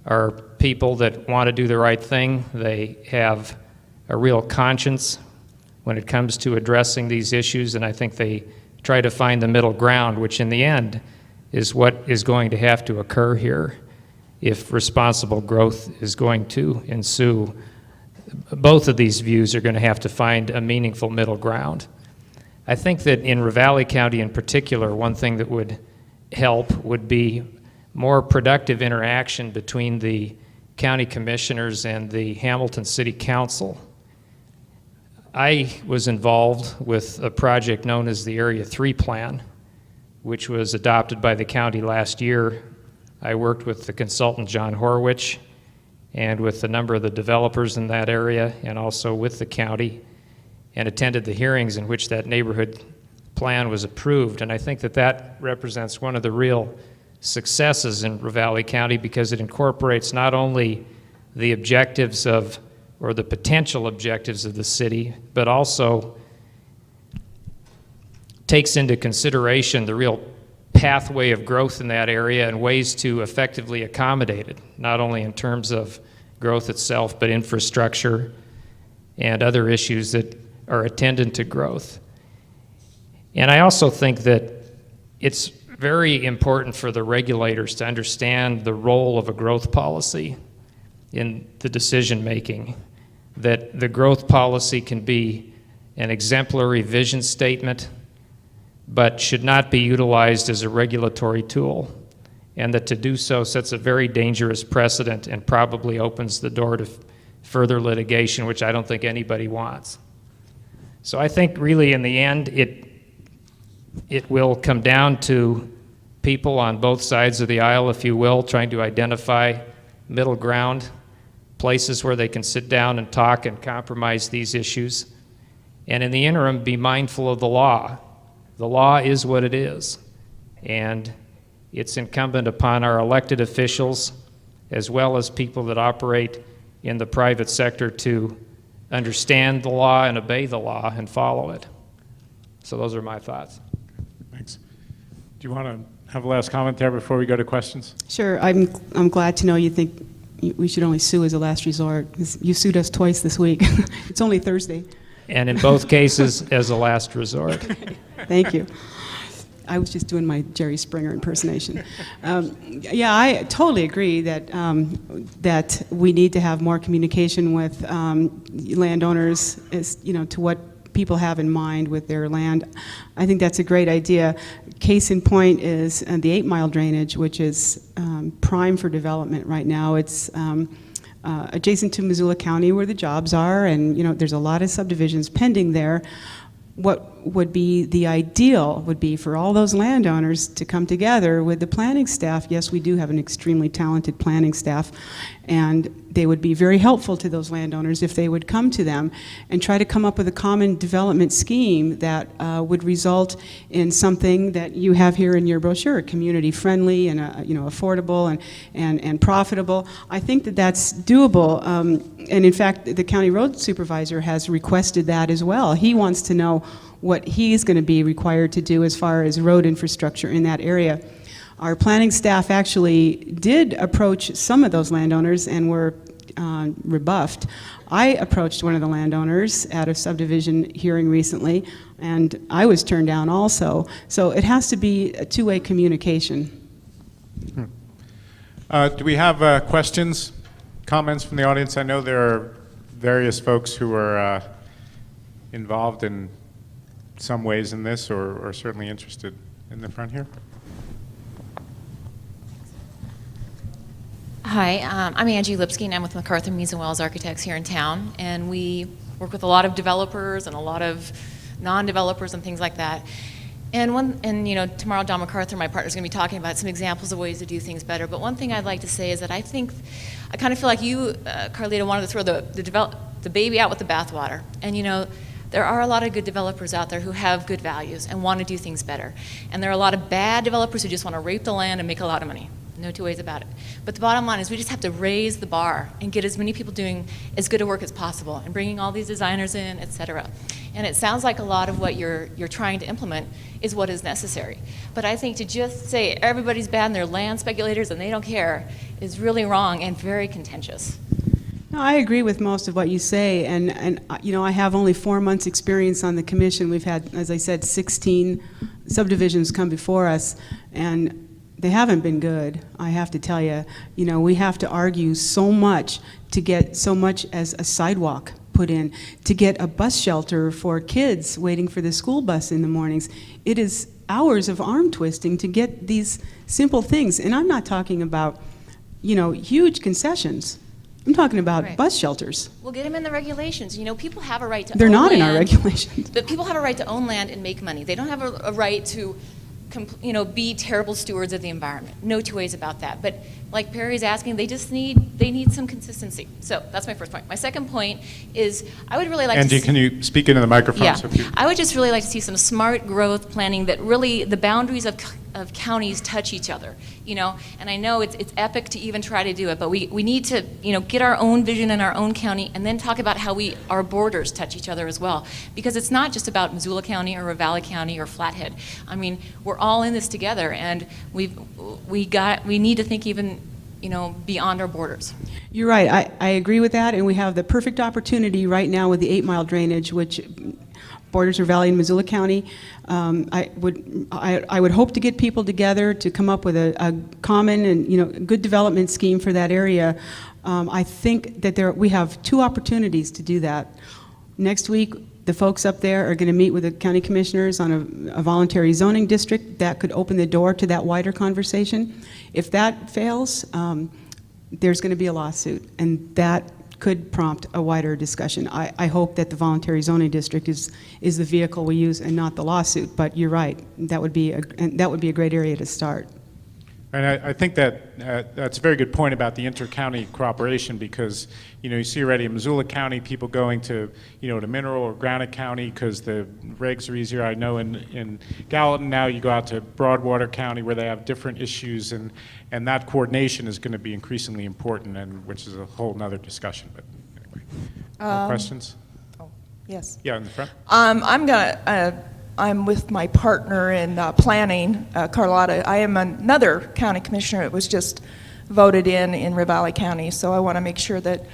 are people that want to do the right thing. They have a real conscience when it comes to addressing these issues, and I think they try to find the middle ground, which in the end is what is going to have to occur here if responsible growth is going to ensue. Both of these views are going to have to find a meaningful middle ground. I think that in Ravalli County in particular, one thing that would help would be more productive interaction between the county commissioners and the Hamilton City Council. I was involved with a project known as the Area 3 Plan, which was adopted by the county last year. I worked with the consultant John Horwich and with a number of the developers in that area, and also with the county, and attended the hearings in which that neighborhood plan was approved. And I think that that represents one of the real successes in Ravalli County, because it incorporates not only the objectives of, or the potential objectives of the city, but also takes into consideration the real pathway of growth in that area and ways to effectively accommodate it, not only in terms of growth itself, but infrastructure and other issues that are attendant to growth. And I also think that it's very important for the regulators to understand the role of a growth policy in the decision making, that the growth policy can be an exemplary vision statement, but should not be utilized as a regulatory tool, and that to do so sets a very dangerous precedent and probably opens the door to further litigation, which I don't think anybody wants. So I think really in the end it will come down to people on both sides of the aisle, if you will, trying to identify middle ground, places where they can sit down and talk and compromise these issues. And in the interim, be mindful of the law. The law is what it is, and it's incumbent upon our elected officials, as well as people that operate in the private sector, to understand the law and obey the law and follow it. So those are my thoughts. Thanks. Do you want to have a last comment there before we go to questions? Sure. I'm glad to know you think we should only sue as a last resort, 'cause you sued us twice this week. It's only Thursday. And in both cases, as a last resort. Thank you. I was just doing my Jerry Springer impersonation. Yeah, I totally agree that that we need to have more communication with landowners, as to what people have in mind with their land. I think that's a great idea. Case in point is the 8 Mile drainage, which is prime for development right now. It's adjacent to Missoula County, where the jobs are, and there's a lot of subdivisions pending there. What would be the ideal would be for all those landowners to come together with the planning staff. Yes, we do have an extremely talented planning staff, and they would be very helpful to those landowners if they would come to them and try to come up with a common development scheme that would result in something that you have here in your brochure, community friendly and affordable and profitable. I think that that's doable, and in fact the county road supervisor has requested that as well. He wants to know what he's going to be required to do as far as road infrastructure in that area. Our planning staff actually did approach some of those landowners and were rebuffed. I approached one of the landowners at a subdivision hearing recently, and I was turned down also. So it has to be a two-way communication. Do we have questions, comments from the audience? I know there are various folks who are involved in some ways in this, or certainly interested in the front here. Hi, I'm Angie Lipsky, and I'm with MacArthur Mies & Wells Architects here in town, and we work with a lot of developers and a lot of non-developers and things like that. And you know, tomorrow Don MacArthur, my partner, is going to be talking about some examples of ways to do things better. But one thing I'd like to say is that I kind of feel like you, Carlita, wanted to throw the baby out with the bathwater. And you know, there are a lot of good developers out there who have good values and want to do things better. And there are a lot of bad developers who just want to rape the land and make a lot of money. No two ways about it. But the bottom line is we just have to raise the bar and get as many people doing as good a work as possible and bringing all these designers in, et cetera. And it sounds like a lot of what you're trying to implement is what is necessary. But I think to just say everybody's bad and they're land speculators and they don't care is really wrong and very contentious. No, I agree with most of what you say, and you know, I have only 4 months' experience on the commission. We've had, as I said, 16 subdivisions come before us, and they haven't been good, I have to tell you. You know, we have to argue so much to get so much as a sidewalk put in, to get a bus shelter for kids waiting for the school bus in the mornings. It is hours of arm twisting to get these simple things. And I'm not talking about, you know, huge concessions. I'm talking about Right. bus shelters. We'll get them in the regulations. You know, people have a right to They're own not in our land. regulations. But people have a right to own land and make money. They don't have a right to, you know, be terrible stewards of the environment. No two ways about that. But like Perry's asking, they need some consistency. So that's my first point. My second point is I would really like Angie, to see, can you speak into the microphone? yeah, So if you- I would just really like to see some smart growth planning that really the boundaries of counties touch each other, you know. And I know it's epic to even try to do it, but we need to, you know, get our own vision in our own county and then talk about how our borders touch each other as well. Because it's not just about Missoula County or Ravalli County or Flathead. I mean, we're all in this together, and we need to think even, you know, beyond our borders. You're right. I agree with that, and we have the perfect opportunity right now with the 8-mile drainage, which borders Ravalli and Missoula County. I would hope to get people together to come up with a common and, you know, good development scheme for that area. I think that we have 2 opportunities to do that. Next week, the folks up there are going to meet with the county commissioners on a voluntary zoning district that could open the door to that wider conversation. If that fails, there's going to be a lawsuit, and that could prompt a wider discussion. I hope that the voluntary zoning district is the vehicle we use and not the lawsuit, but you're right. That would be a great area to start. And I think that that's a very good point about the inter-county cooperation, because, you know, you see already in Missoula County, people going to, you know, to Mineral or Granite County because the regs are easier. I know in Gallatin now you go out to Broadwater County where they have different issues, and that coordination is going to be increasingly important, and which is a whole nother discussion. But anyway, more questions? Yes. Yeah, in the front. I'm with my partner in planning, Carlotta. I am another county commissioner that was just voted in Ravalli County, so I want to make sure that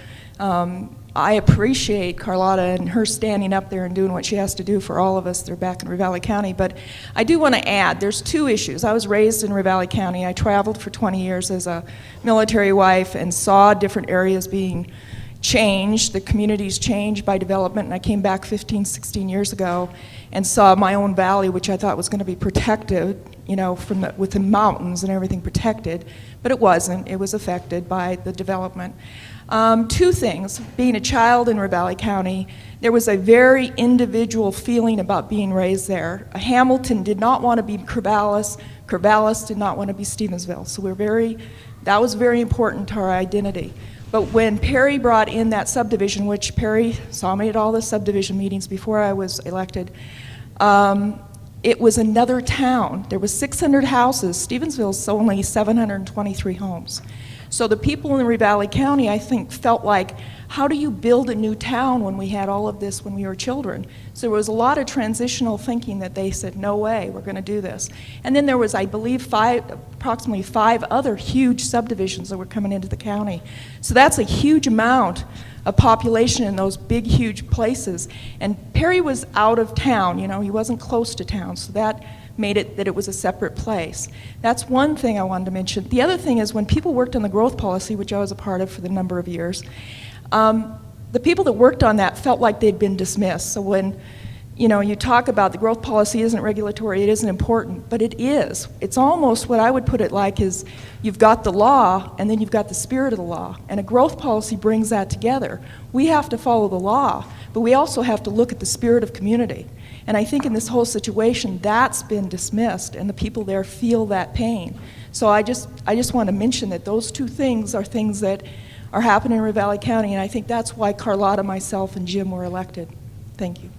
I appreciate Carlotta and her standing up there and doing what she has to do for all of us that are back in Ravalli County. But I do want to add, there's 2 issues. I was raised in Ravalli County. I traveled for 20 years as a military wife and saw different areas being changed, the communities changed by development, and I came back 15, 16 years ago and saw my own valley, which I thought was going to be protected, you know, with the mountains and everything protected, but it wasn't. It was affected by the development. 2 things. Being a child in Ravalli County, there was a very individual feeling about being raised there. Hamilton did not want to be Corvallis. Corvallis did not want to be Stevensville. So that was very important to our identity. But when Perry brought in that subdivision, which Perry saw me at all the subdivision meetings before I was elected, it was another town. There was 600 houses. Stevensville's only 723 homes. So the people in Ravalli County, I think, felt like, how do you build a new town when we had all of this when we were children? So there was a lot of transitional thinking that they said, no way, we're going to do this. And then there was, I believe, approximately 5 other huge subdivisions that were coming into the county. So that's a huge amount of population in those big, huge places. And Perry was out of town, you know, he wasn't close to town, so that made it that it was a separate place. That's one thing I wanted to mention. The other thing is when people worked on the growth policy, which I was a part of for the number of years, the people that worked on that felt like they'd been dismissed. So when you know, you talk about the growth policy isn't regulatory, it isn't important, but it is. It's almost what I would put it like is you've got the law and then you've got the spirit of the law, and a growth policy brings that together. We have to follow the law, but we also have to look at the spirit of community. And I think in this whole situation, that's been dismissed, and the people there feel that pain. So I just want to mention that those two things are things that are happening in Ravalli County, and I think that's why Carlotta, myself, and Jim were elected. Thank you.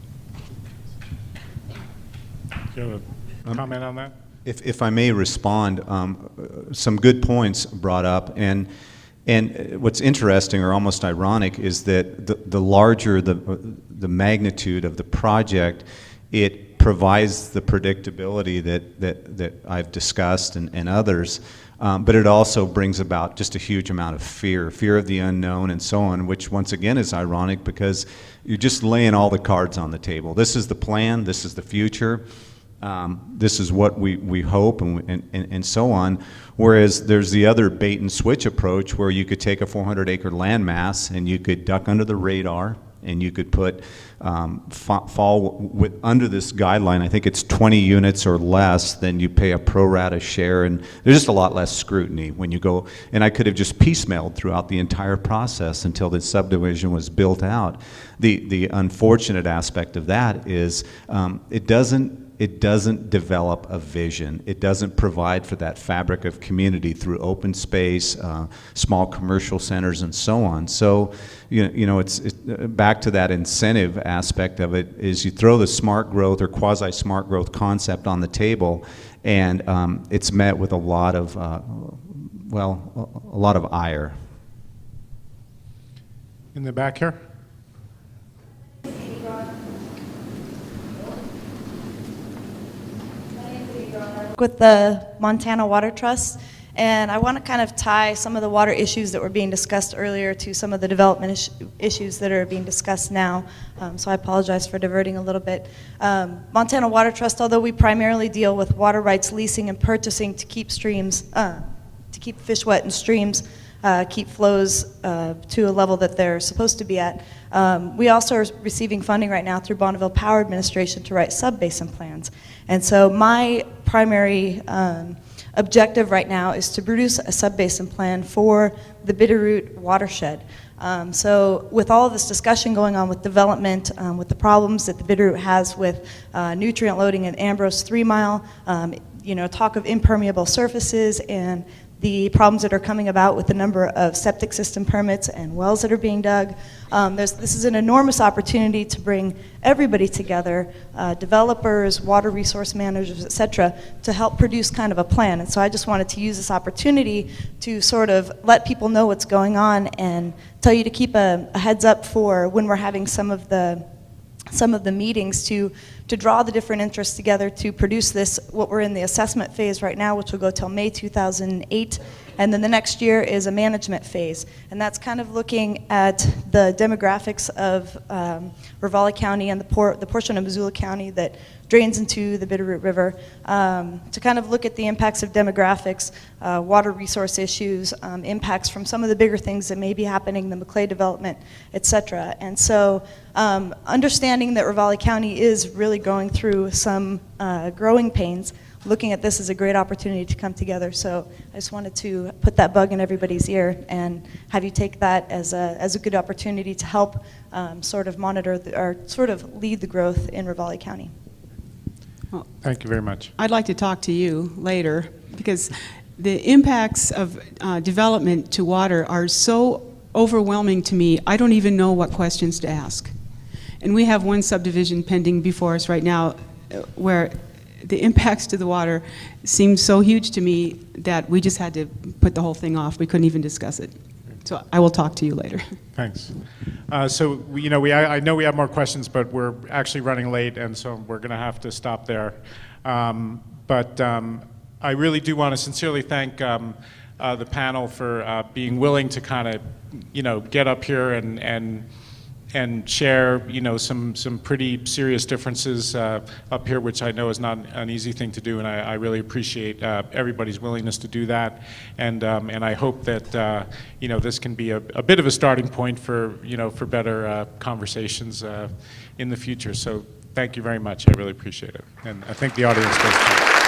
Do you have a comment on that? If I may respond, some good points brought up, and what's interesting or almost ironic is that the larger the magnitude of the project, it provides the predictability that I've discussed and others, but it also brings about just a huge amount of fear of the unknown and so on, which once again is ironic because you're just laying all the cards on the table. This is the plan, this is the future. This is what we hope and so on, whereas there's the other bait and switch approach where you could take a 400-acre landmass and you could duck under the radar and you could put fall under this guideline. I think it's 20 units or less, then you pay a pro rata share, and there's just a lot less scrutiny when you go. And I could have just piecemealed throughout the entire process until the subdivision was built out. The unfortunate aspect of that is it doesn't develop a vision. It doesn't provide for that fabric of community through open space, small commercial centers, and so on. So, you know, it's back to that incentive aspect of it. Is you throw the smart growth or quasi-smart growth concept on the table, and it's met with a lot of, well, a lot of ire. In the back here? With the Montana Water Trust, and I want to kind of tie some of the water issues that were being discussed earlier to some of the development issues that are being discussed now. So I apologize for diverting a little bit. Montana Water Trust, although we primarily deal with water rights leasing and purchasing to keep streams, to keep fish wet in streams, keep flows to a level that they're supposed to be at. We also are receiving funding right now through Bonneville Power Administration to write sub-basin plans. And so my primary objective right now is to produce a sub-basin plan for the Bitterroot watershed. So with all of this discussion going on with development, with the problems that the Bitterroot has with nutrient loading in Ambrose 3 Mile, you know, talk of impermeable surfaces and the problems that are coming about with the number of septic system permits and wells that are being dug. This is an enormous opportunity to bring everybody together, developers, water resource managers, et cetera, to help produce kind of a plan. And so I just wanted to use this opportunity to sort of let people know what's going on and tell you to keep a heads up for when we're having some of the meetings to draw the different interests together to produce this, what we're in the assessment phase right now, which will go till May 2008, and then the next year is a management phase. And that's kind of looking at the demographics of Ravalli County and the portion of Missoula County that drains into the Bitterroot River, to kind of look at the impacts of demographics, water resource issues, impacts from some of the bigger things that may be happening, the McClay development, et cetera. And so understanding that Ravalli County is really going through some growing pains, looking at this as a great opportunity to come together. So I just wanted to put that bug in everybody's ear and have you take that as a good opportunity to help sort of monitor or sort of lead the growth in Ravalli County. Well, Thank you very much. I'd like to talk to you later because the impacts of development to water are so overwhelming to me, I don't even know what questions to ask. And we have one subdivision pending before us right now where the impacts to the water seem so huge to me that we just had to put the whole thing off. We couldn't even discuss it. So I will talk to you later. Thanks. So, I know we have more questions, but we're actually running late, and so we're going to have to stop there. But I really do want to sincerely thank the panel for being willing to kind of, get up here and share, some pretty serious differences up here, which I know is not an easy thing to do, and I really appreciate everybody's willingness to do that, and I hope that this can be a bit of a starting point for for better conversations in the future. So Thank you very much. I really appreciate it. And I think the audience does too.